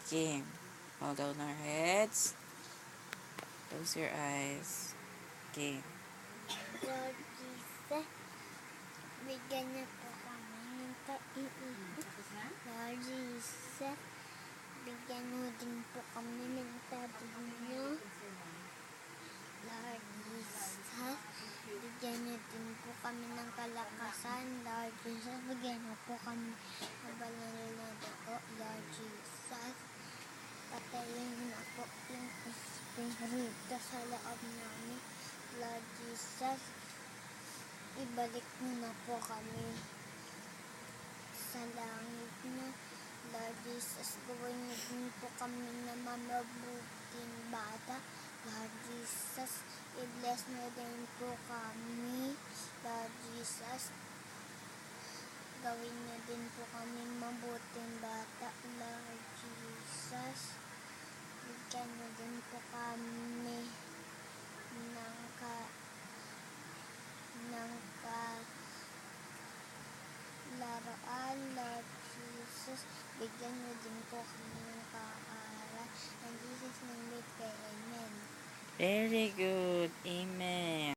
Game. Bow down our heads. Close your eyes. Game. Lord Jesus, bigyan niyo po kami ng kaibigan. Lord Jesus, bigyan niyo din po kami ng tabi niyo. Lord Jesus, bigyan niyo din po kami ng kalakasan. Lord Jesus, bigyan niyo po kami ng banal na dugo. Lord Jesus, patayin niyo na po yung espiritu sa loob namin. Lord Jesus, ibalik mo na po kami sa langit niyo. Lord Jesus, gawin niyo din po kami na mabuting bata. Lord Jesus, i-bless niyo din po kami. Lord Jesus, gawin niyo din po kami mabuting bata. Lord Jesus, bigyan niyo din po kami ng laruan. Lord Jesus, bigyan niyo din po kami ng kaaral. In Jesus' name we pray, amen. Very good. Amen.